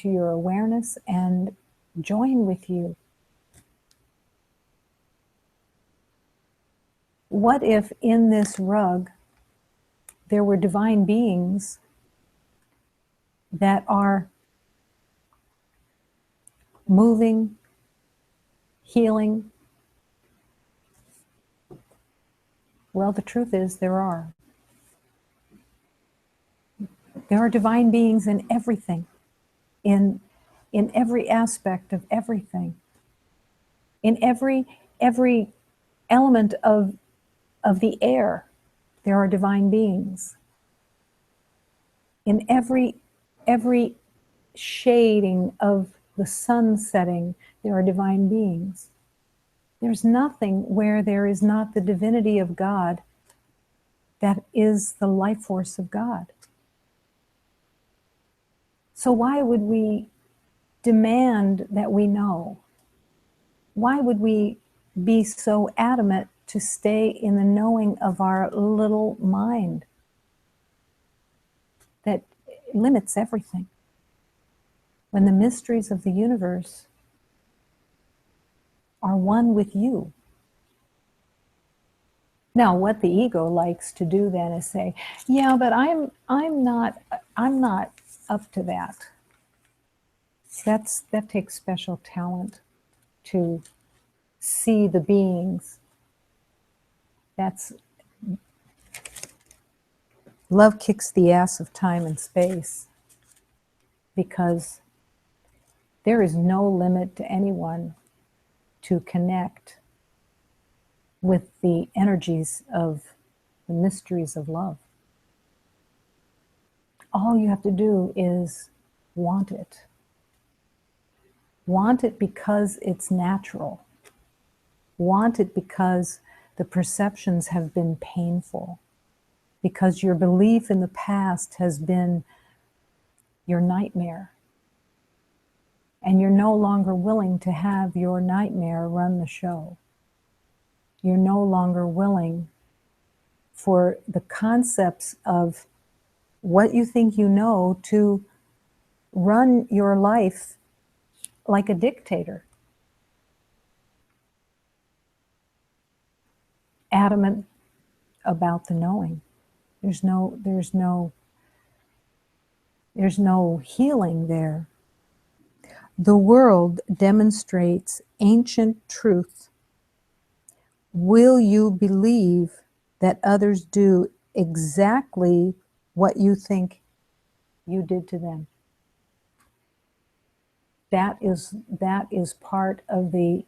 your awareness and join with you. What if in this rug there were divine beings that are moving, healing? Well, the truth is there are. There are divine beings in everything, in every aspect of everything, in every element of the air. There are divine beings. In every shading of the sun setting, there are divine beings. There's nothing where there is not the divinity of God that is the life force of God. So why would we demand that we know? Why would we be so adamant to stay in the knowing of our little mind that limits everything? when the mysteries of the universe are one with you. Now, what the ego likes to do then is say, yeah, but I'm not up to that. That takes special talent to see the beings. That's love kicks the ass of time and space, because there is no limit to anyone to connect with the energies of the mysteries of love. All you have to do is want it. Want it because it's natural. Want it because the perceptions have been painful, because your belief in the past has been your nightmare, and you're no longer willing to have your nightmare run the show. You're no longer willing for the concepts of what you think you know to run your life like a dictator. Adamant about the knowing. There's no healing there. The world demonstrates ancient truth. Will you believe that others do exactly what you think you did to them? That is part of the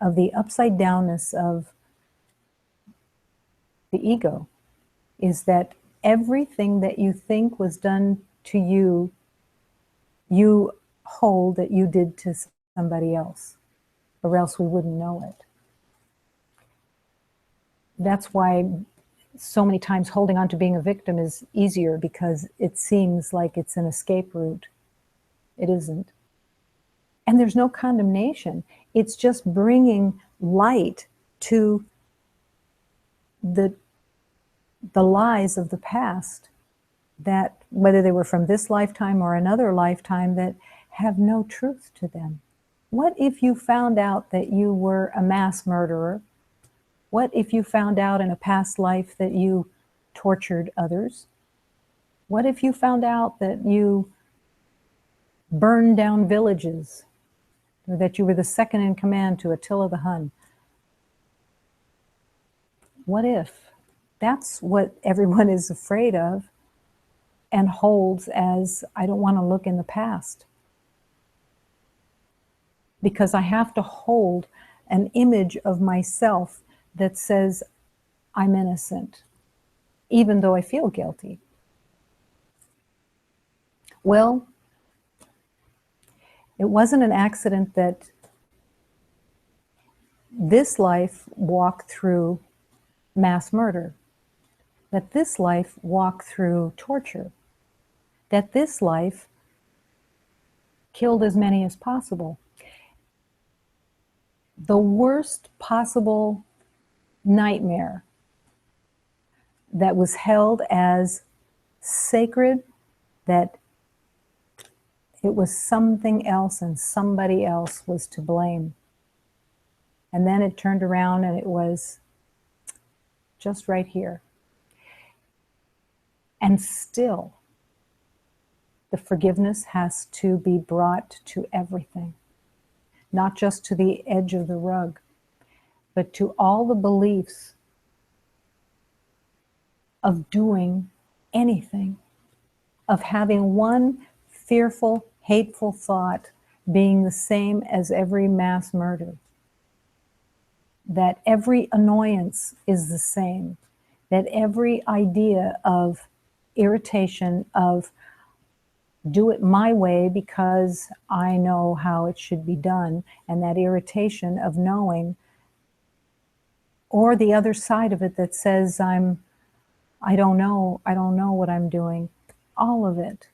upside downness of the ego, is that everything that you think was done to you, you hold that you did to somebody else, or else we wouldn't know it. That's why so many times holding on to being a victim is easier, because it seems like it's an escape route. It isn't. And there's no condemnation. It's just bringing light to the lies of the past, that whether they were from this lifetime or another lifetime, that have no truth to them. What if you found out that you were a mass murderer? What if you found out in a past life that you tortured others? What if you found out that you burned down villages, or that you were the second in command to Attila the Hun? What if? That's what everyone is afraid of and holds as, I don't want to look in the past, because I have to hold an image of myself that says I'm innocent, even though I feel guilty. Well, it wasn't an accident that this life walked through mass murder, that this life walked through torture, that this life killed as many as possible. The worst possible nightmare that was held as sacred, that it was something else and somebody else was to blame. And then it turned around and it was just right here. And still, the forgiveness has to be brought to everything, not just to the edge of the rug, but to all the beliefs of doing anything, of having one fearful, hateful thought being the same as every mass murder, that every annoyance is the same, that every idea of irritation, of do it my way because I know how it should be done, and that irritation of knowing, or the other side of it that says I don't know what I'm doing, all of it,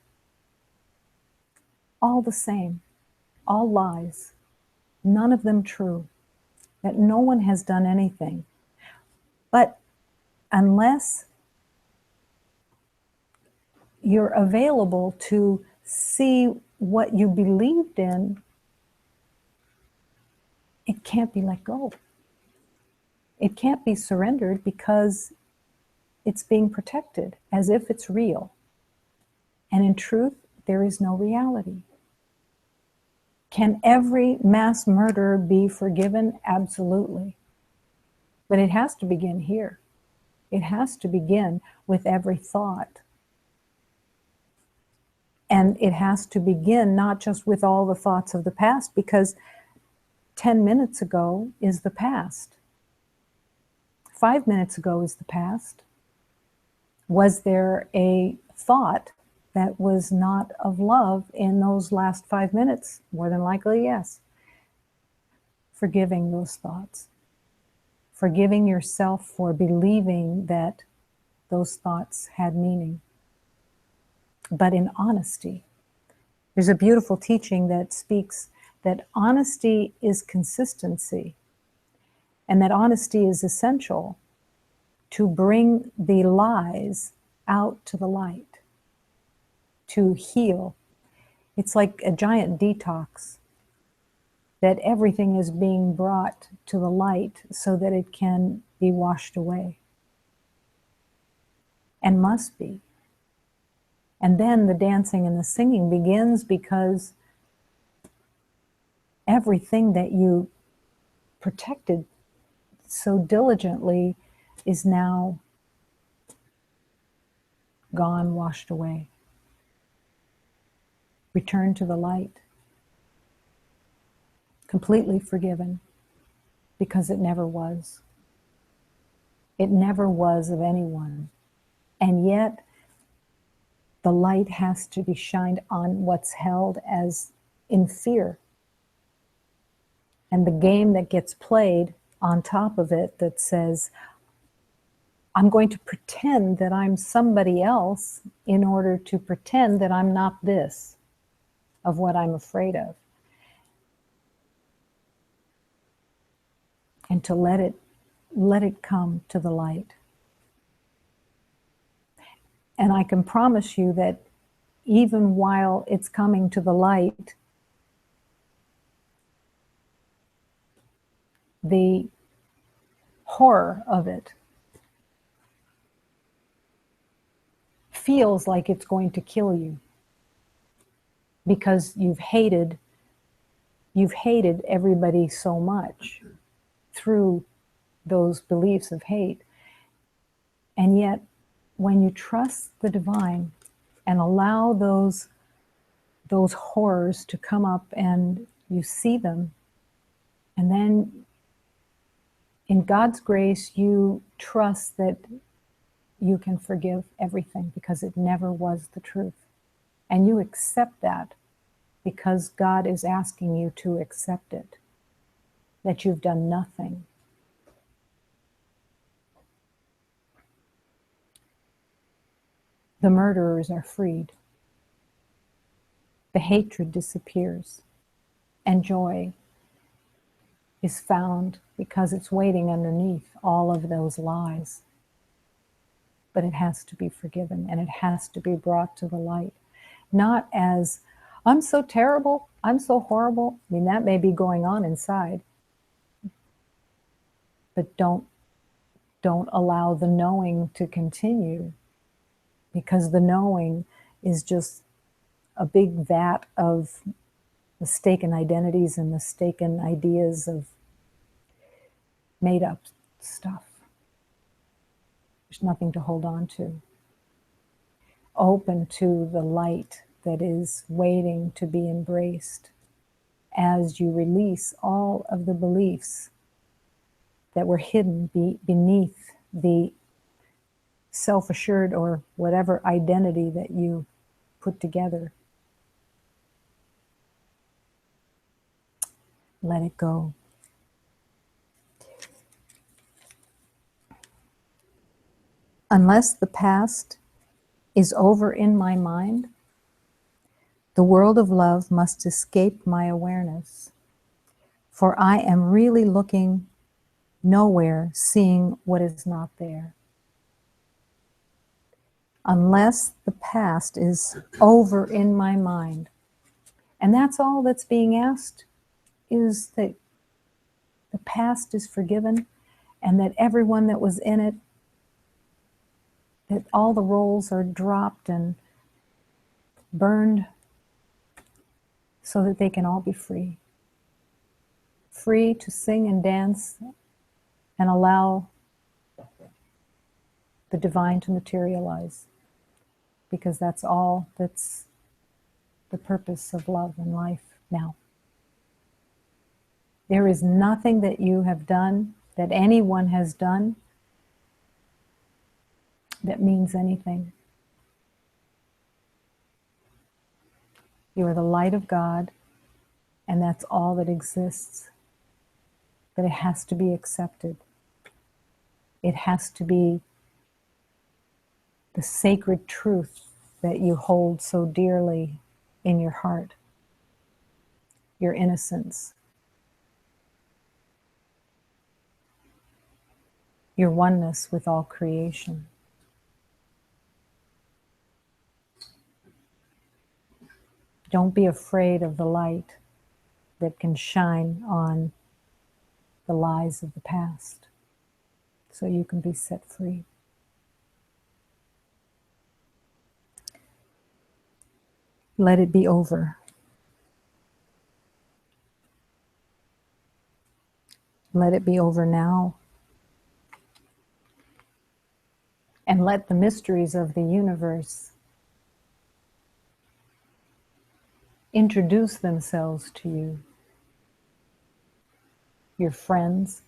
all the same, all lies, none of them true, that no one has done anything. But unless you're available to see what you believed in, it can't be let go. It can't be surrendered because it's being protected as if it's real. And in truth, there is no reality. Can every mass murderer be forgiven? Absolutely. But it has to begin here. It has to begin with every thought. And it has to begin not just with all the thoughts of the past, because 10 minutes ago is the past. 5 minutes ago is the past. Was there a thought that was not of love in those last 5 minutes? More than likely, yes. Forgiving those thoughts. Forgiving yourself for believing that those thoughts had meaning. But in honesty. There's a beautiful teaching that speaks that honesty is consistency, and that honesty is essential to bring the lies out to the light, to heal. It's like a giant detox, that everything is being brought to the light so that it can be washed away, and must be. And then the dancing and the singing begins, because everything that you protected so diligently is now gone, washed away. Return to the light. Completely forgiven, because it never was. It never was of anyone. And yet, the light has to be shined on what's held as in fear. And the game that gets played on top of it that says, I'm going to pretend that I'm somebody else in order to pretend that I'm not this, of what I'm afraid of. And to let it come to the light. And I can promise you that even while it's coming to the light, the horror of it feels like it's going to kill you, because you've hated everybody so much through those beliefs of hate. And yet, when you trust the divine and allow those horrors to come up and you see them, and then in God's grace, you trust that you can forgive everything because it never was the truth. And you accept that because God is asking you to accept it, that you've done nothing. The murderers are freed. The hatred disappears, and joy is found because it's waiting underneath all of those lies. But it has to be forgiven, and it has to be brought to the light. Not as, I'm so terrible, I'm so horrible. I mean, that may be going on inside. But don't allow the knowing to continue, because the knowing is just a big vat of mistaken identities and mistaken ideas of made up stuff. There's nothing to hold on to. Open to the light that is waiting to be embraced as you release all of the beliefs that were hidden beneath the self-assured or whatever identity that you put together. Let it go. Unless the past is over in my mind, the world of love must escape my awareness, for I am really looking nowhere, seeing what is not there. Unless the past is over in my mind, And that's all that's being asked, is that the past is forgiven, and that everyone that was in it, that all the roles are dropped and burned so that they can all be free. Free to sing and dance and allow the divine to materialize, because that's all that's the purpose of love and life now. There is nothing that you have done, that anyone has done, that means anything. You are the light of God, and that's all that exists. But it has to be accepted. It has to be the sacred truth that you hold so dearly in your heart, your innocence, your oneness with all creation. Don't be afraid of the light that can shine on the lies of the past, so you can be set free. Let it be over. Let it be over now. And let the mysteries of the universe introduce themselves to you. Your friends,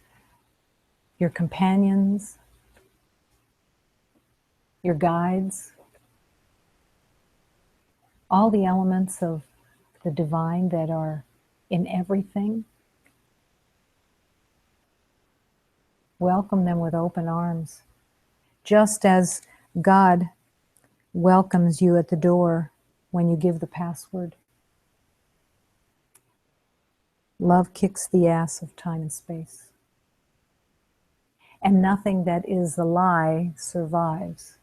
your companions, your guides, all the elements of the divine that are in everything. Welcome them with open arms, just as God welcomes you at the door when you give the password. Love kicks the ass of time and space. And nothing that is a lie survives.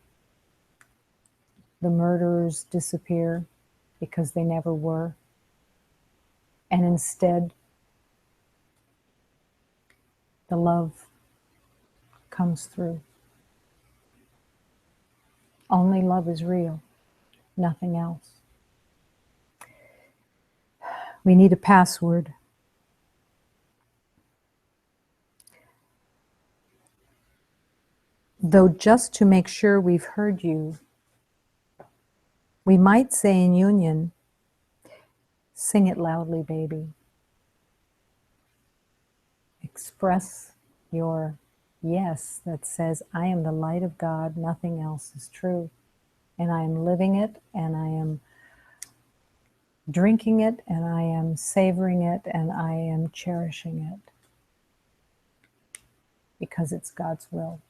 The murderers disappear because they never were. And instead, the love comes through. Only love is real, nothing else. We need a password. Though just to make sure we've heard you, we might say in union, sing it loudly, baby. Express your yes that says, I am the light of God, nothing else is true. And I am living it, and I am drinking it, and I am savoring it, and I am cherishing it. Because it's God's will.